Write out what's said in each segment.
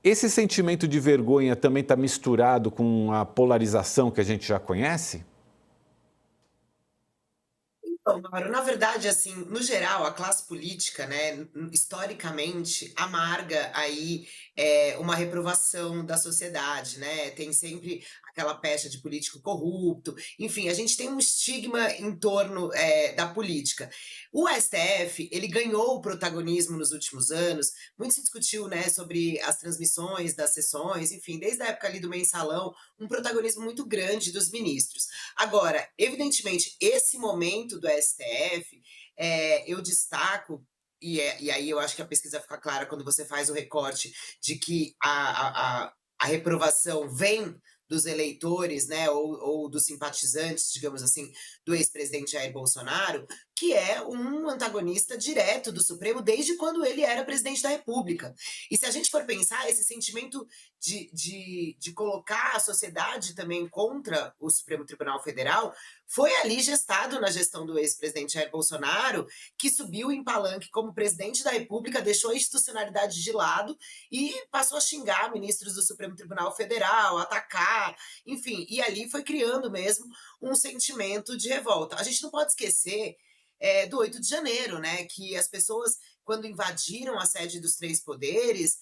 Esse sentimento de vergonha também está misturado com a polarização que a gente já conhece? Então, Mauro, na verdade, assim, no geral, a classe política, né, historicamente, amarga aí uma reprovação da sociedade, né? Tem sempre aquela pecha de político corrupto. Enfim, a gente tem um estigma em torno da política. O STF, ele ganhou o protagonismo nos últimos anos. Muito se discutiu, né, sobre as transmissões das sessões, enfim, desde a época ali do mensalão, um protagonismo muito grande dos ministros. Agora, evidentemente, esse momento do STF, eu destaco, e aí eu acho que a pesquisa fica clara quando você faz o recorte de que a reprovação vem dos eleitores, né, ou dos simpatizantes, digamos assim, do ex-presidente Jair Bolsonaro, que é um antagonista direto do Supremo desde quando ele era presidente da República. E se a gente for pensar, esse sentimento de colocar a sociedade também contra o Supremo Tribunal Federal foi ali gestado na gestão do ex-presidente Jair Bolsonaro, que subiu em palanque como presidente da República, deixou a institucionalidade de lado e passou a xingar ministros do Supremo Tribunal Federal, atacar, enfim, e ali foi criando mesmo um sentimento de revolta. A gente não pode esquecer do 8 de janeiro, né? Que as pessoas, quando invadiram a sede dos três poderes,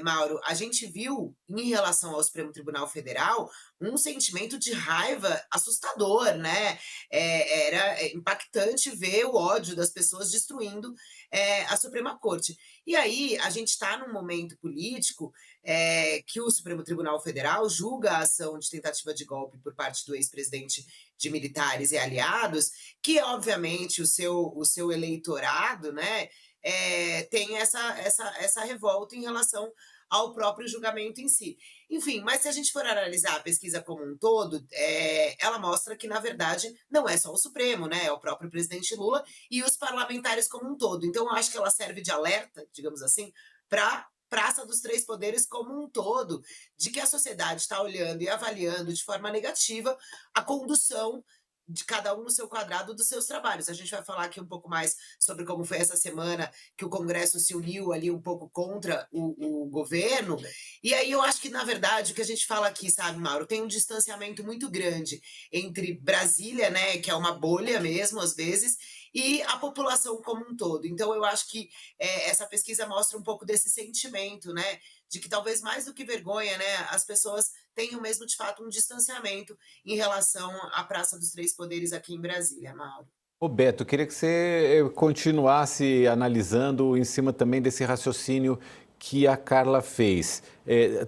Mauro, a gente viu, em relação ao Supremo Tribunal Federal, um sentimento de raiva assustador, né? Era impactante ver o ódio das pessoas destruindo a Suprema Corte. E aí, a gente está num momento político que o Supremo Tribunal Federal julga a ação de tentativa de golpe por parte do ex-presidente de militares e aliados, que obviamente o seu eleitorado, né, tem essa revolta em relação ao próprio julgamento em si. Enfim, mas se a gente for analisar a pesquisa como um todo, ela mostra que, na verdade, não é só o Supremo, né? É o próprio presidente Lula e os parlamentares como um todo. Então, eu acho que ela serve de alerta, digamos assim, para praça dos três poderes como um todo, de que a sociedade está olhando e avaliando de forma negativa a condução de cada um no seu quadrado dos seus trabalhos. A gente vai falar aqui um pouco mais sobre como foi essa semana que o Congresso se uniu ali um pouco contra o governo. E aí eu acho que, na verdade, o que a gente fala aqui, sabe, Mauro, tem um distanciamento muito grande entre Brasília, né, que é uma bolha mesmo, às vezes, e a população como um todo. Então, eu acho que essa pesquisa mostra um pouco desse sentimento, né, de que talvez mais do que vergonha, né, as pessoas tenham mesmo, de fato, um distanciamento em relação à Praça dos Três Poderes aqui em Brasília, Mauro. Ô Beto, eu queria que você continuasse analisando em cima também desse raciocínio que a Carla fez.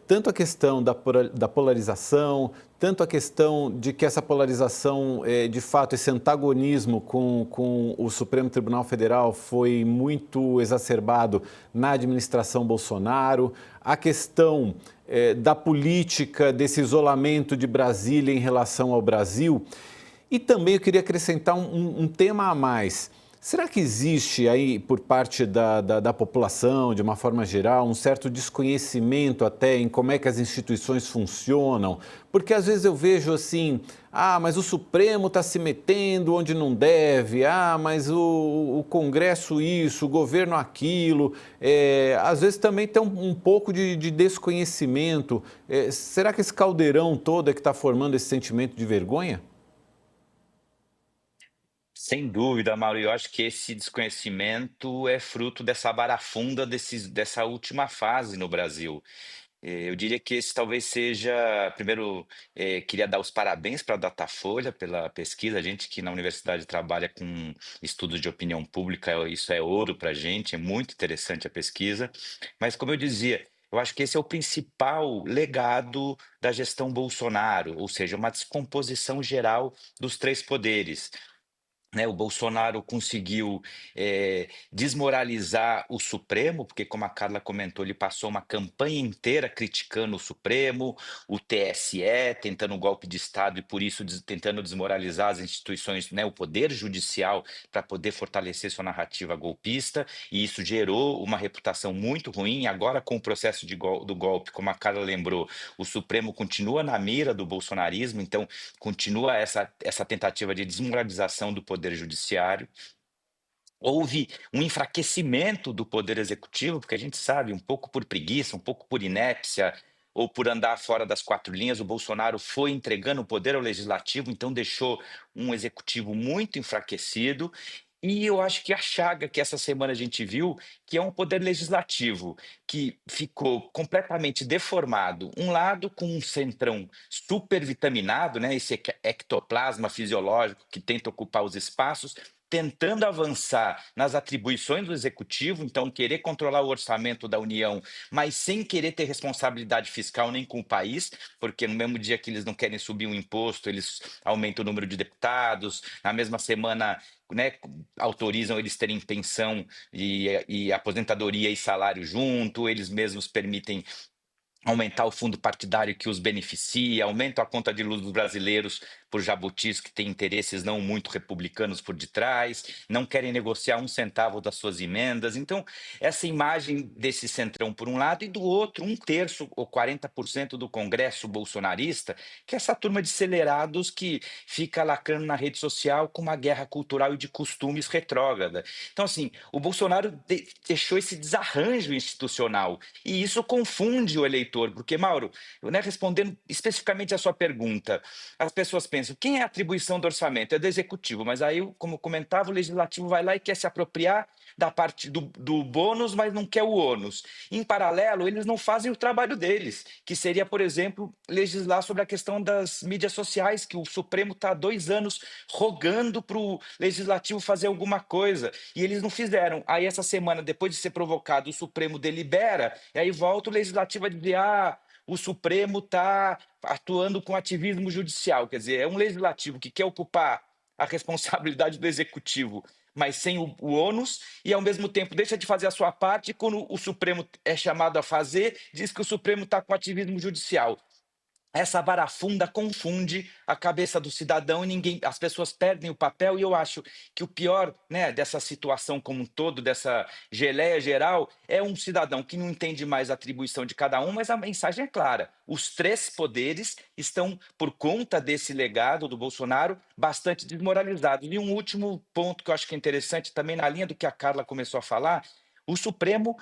Tanto a questão da polarização, tanto a questão de que essa polarização, de fato, esse antagonismo com o Supremo Tribunal Federal foi muito exacerbado na administração Bolsonaro, a questão da política, desse isolamento de Brasília em relação ao Brasil. E também eu queria acrescentar um tema a mais. Será que existe aí, por parte da população, de uma forma geral, um certo desconhecimento até em como é que as instituições funcionam? Porque às vezes eu vejo assim, mas o Supremo está se metendo onde não deve, mas o Congresso isso, o governo aquilo. Às vezes também tem um pouco de desconhecimento. Será que esse caldeirão todo é que está formando esse sentimento de vergonha? Sem dúvida, Mauro, eu acho que esse desconhecimento é fruto dessa barafunda dessa última fase no Brasil. Eu diria que esse talvez seja, primeiro, queria dar os parabéns para a Datafolha pela pesquisa. A gente que na universidade trabalha com estudos de opinião pública, isso é ouro para a gente, é muito interessante a pesquisa. Mas, como eu dizia, eu acho que esse é o principal legado da gestão Bolsonaro, ou seja, uma descomposição geral dos três poderes, né. O Bolsonaro conseguiu, desmoralizar o Supremo, porque, como a Carla comentou, ele passou uma campanha inteira criticando o Supremo, o TSE, tentando um golpe de Estado e, por isso, tentando desmoralizar as instituições, né, o poder judicial, para poder fortalecer sua narrativa golpista, e isso gerou uma reputação muito ruim. Agora, com o processo do golpe, como a Carla lembrou, o Supremo continua na mira do bolsonarismo, então continua essa tentativa de desmoralização do poder judiciário. houve um enfraquecimento do poder executivo, porque a gente sabe, um pouco por preguiça, um pouco por inépcia, ou por andar fora das quatro linhas, o Bolsonaro foi entregando o poder ao legislativo, então deixou um executivo muito enfraquecido. E eu acho que a chaga que essa semana a gente viu, que é um poder legislativo que ficou completamente deformado. Um lado com um centrão super vitaminado, né, esse ectoplasma fisiológico que tenta ocupar os espaços, tentando avançar nas atribuições do executivo, então querer controlar o orçamento da União, mas sem querer ter responsabilidade fiscal nem com o país, porque no mesmo dia que eles não querem subir um imposto, eles aumentam o número de deputados, na mesma semana, né, autorizam eles terem pensão e aposentadoria e salário junto, eles mesmos permitem aumentar o fundo partidário que os beneficia, aumenta a conta de luz dos brasileiros por jabutis que têm interesses não muito republicanos por detrás, não querem negociar um centavo das suas emendas. Então, essa imagem desse centrão por um lado e do outro, um terço ou 40% do Congresso bolsonarista, que é essa turma de acelerados que fica lacrando na rede social com uma guerra cultural e de costumes retrógrada. Então, assim, o Bolsonaro deixou esse desarranjo institucional e isso confunde o eleitor, porque, Mauro, né, respondendo especificamente a sua pergunta, as pessoas pensam, quem é a atribuição do orçamento? É do executivo, mas aí, como eu comentava, o legislativo vai lá e quer se apropriar da parte do bônus, mas não quer o ônus. Em paralelo, eles não fazem o trabalho deles, que seria, por exemplo, legislar sobre a questão das mídias sociais, que o Supremo está há 2 anos rogando para o legislativo fazer alguma coisa, e eles não fizeram. Aí, essa semana, depois de ser provocado, o Supremo delibera, e aí volta o legislativo a dizer, o Supremo está atuando com ativismo judicial. Quer dizer, é um legislativo que quer ocupar a responsabilidade do executivo, mas sem o ônus, e ao mesmo tempo deixa de fazer a sua parte, e quando o Supremo é chamado a fazer, diz que o Supremo está com ativismo judicial. Essa barafunda confunde a cabeça do cidadão e as pessoas perdem o papel, e eu acho que o pior, né, dessa situação como um todo, dessa geleia geral, é um cidadão que não entende mais a atribuição de cada um, mas a mensagem é clara: os três poderes estão, por conta desse legado do Bolsonaro, bastante desmoralizados. E um último ponto que eu acho que é interessante, também na linha do que a Carla começou a falar, o Supremo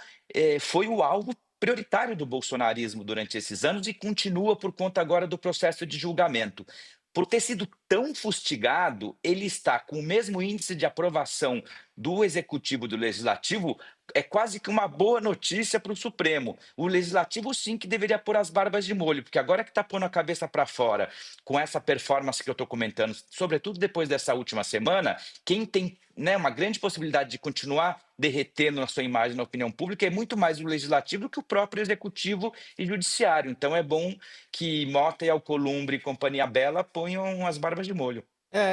foi o alvo prioritário do bolsonarismo durante esses anos e continua por conta agora do processo de julgamento. Por ter sido tão fustigado, ele está com o mesmo índice de aprovação do executivo e do legislativo. É quase que uma boa notícia para o Supremo. O legislativo, sim, que deveria pôr as barbas de molho, porque agora que está pondo a cabeça para fora com essa performance que eu estou comentando, sobretudo depois dessa última semana, quem tem, né, uma grande possibilidade de continuar derretendo na sua imagem na opinião pública é muito mais o legislativo do que o próprio executivo e judiciário. Então é bom que Mota e Alcolumbre e Companhia Bela ponham as barbas de molho.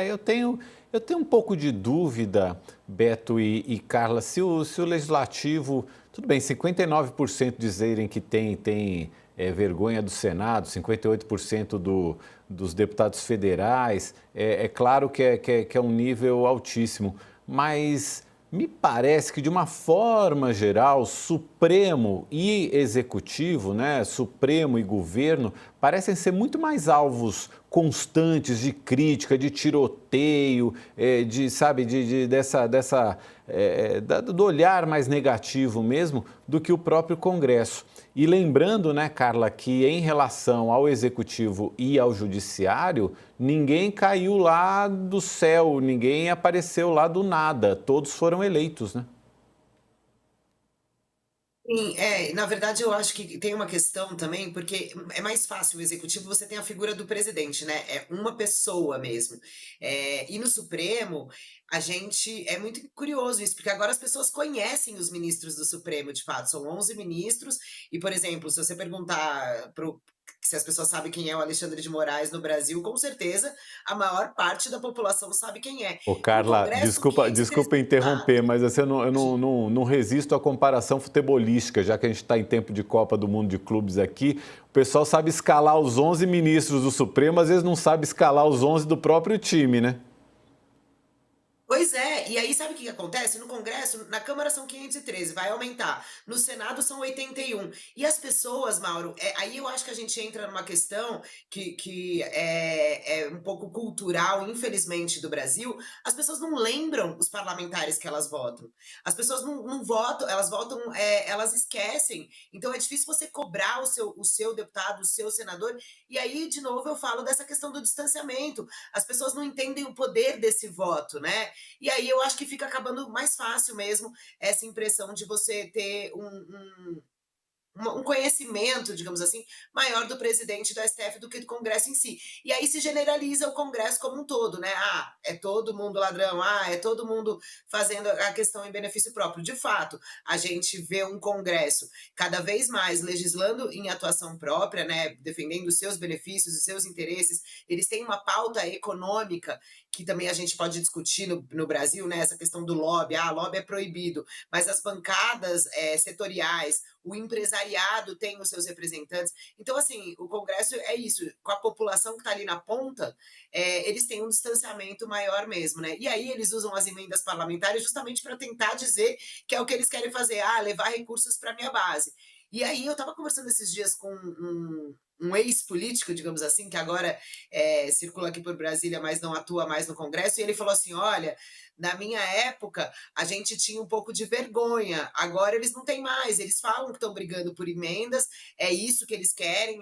Eu tenho um pouco de dúvida, Beto e Carla, se o legislativo, tudo bem, 59% dizerem que tem vergonha do Senado, 58% dos deputados federais, é claro que é um nível altíssimo, mas me parece que, de uma forma geral, Supremo e Executivo, né, Supremo e governo, parecem ser muito mais alvos constantes de crítica, de tiroteio, do olhar mais negativo mesmo, do que o próprio Congresso. E lembrando, né, Carla, que em relação ao Executivo e ao Judiciário, ninguém caiu lá do céu, ninguém apareceu lá do nada, todos foram eleitos, né? Sim, na verdade eu acho que tem uma questão também, porque é mais fácil o executivo, você tem a figura do presidente, né? É uma pessoa mesmo. E no Supremo, a gente é muito curioso isso, porque agora as pessoas conhecem os ministros do Supremo, de fato, são 11 ministros, e, por exemplo, se você perguntar se as pessoas sabem quem é o Alexandre de Moraes no Brasil, com certeza a maior parte da população sabe quem é. Ô No Carla, Congresso, desculpa, 500 desculpa interromper, deputados. mas assim, eu não resisto à comparação futebolística, já que a gente está em tempo de Copa do Mundo de Clubes aqui. O pessoal sabe escalar os 11 ministros do Supremo, às vezes não sabe escalar os 11 do próprio time, né? Pois é, e aí sabe o que que acontece? No Congresso, na Câmara são 513, vai aumentar, no Senado são 81. E as pessoas, Mauro, aí eu acho que a gente entra numa questão que é um pouco cultural, infelizmente, do Brasil. As pessoas não lembram os parlamentares que elas votam. As pessoas não votam, elas votam, elas esquecem. Então é difícil você cobrar o seu deputado, o seu senador. E aí, de novo, eu falo dessa questão do distanciamento. As pessoas não entendem o poder desse voto, né? E aí eu acho que fica acabando mais fácil mesmo essa impressão de você ter um conhecimento, digamos assim, maior do presidente do STF do que do Congresso em si. E aí se generaliza o Congresso como um todo, né? Ah, é todo mundo ladrão, ah, é todo mundo fazendo a questão em benefício próprio. De fato, a gente vê um Congresso cada vez mais legislando em atuação própria, né? Defendendo os seus benefícios, os seus interesses. Eles têm uma pauta econômica que também a gente pode discutir no Brasil, né? Essa questão do lobby. Ah, lobby é proibido, mas as bancadas setoriais, o empresariado tem os seus representantes. Então, assim, o Congresso é isso, com a população que está ali na ponta, eles têm um distanciamento maior mesmo, né? E aí eles usam as emendas parlamentares justamente para tentar dizer que é o que eles querem fazer, levar recursos para a minha base. E aí eu estava conversando esses dias com um ex-político, digamos assim, que agora circula aqui por Brasília, mas não atua mais no Congresso, e ele falou assim: olha, na minha época, a gente tinha um pouco de vergonha, agora eles não têm mais, eles falam que estão brigando por emendas, é isso que eles querem,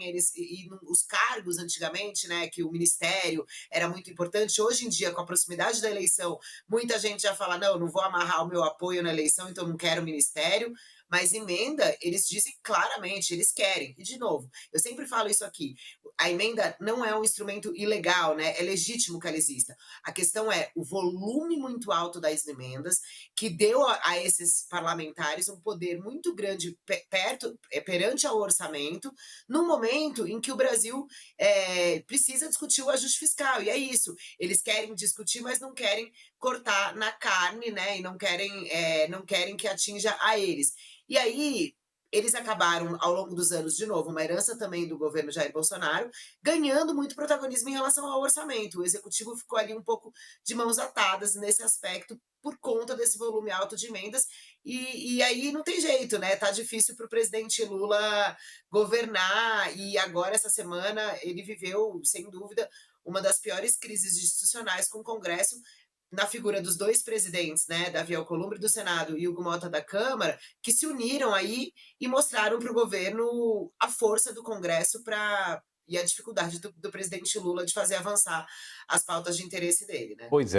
os cargos antigamente, né, que o ministério era muito importante, hoje em dia, com a proximidade da eleição, muita gente já fala, não vou amarrar o meu apoio na eleição, então não quero ministério, mas emenda, eles dizem claramente, eles querem. E, de novo, eu sempre falo isso aqui, a emenda não é um instrumento ilegal, né? É legítimo que ela exista. A questão é o volume muito alto das emendas, que deu a esses parlamentares um poder muito grande perante ao orçamento, no momento em que o Brasil precisa discutir o ajuste fiscal. E é isso. Eles querem discutir, mas não querem cortar na carne, né? E não querem que atinja a eles. E aí, eles acabaram, ao longo dos anos, de novo, uma herança também do governo Jair Bolsonaro, ganhando muito protagonismo em relação ao orçamento. O executivo ficou ali um pouco de mãos atadas nesse aspecto por conta desse volume alto de emendas, e aí não tem jeito, né? Tá difícil para o presidente Lula governar, e agora, essa semana, ele viveu, sem dúvida, uma das piores crises institucionais com o Congresso, na figura dos dois presidentes, né, Davi Alcolumbre do Senado e Hugo Mota da Câmara, que se uniram aí e mostraram para o governo a força do Congresso e a dificuldade do presidente Lula de fazer avançar as pautas de interesse dele, né? Pois é.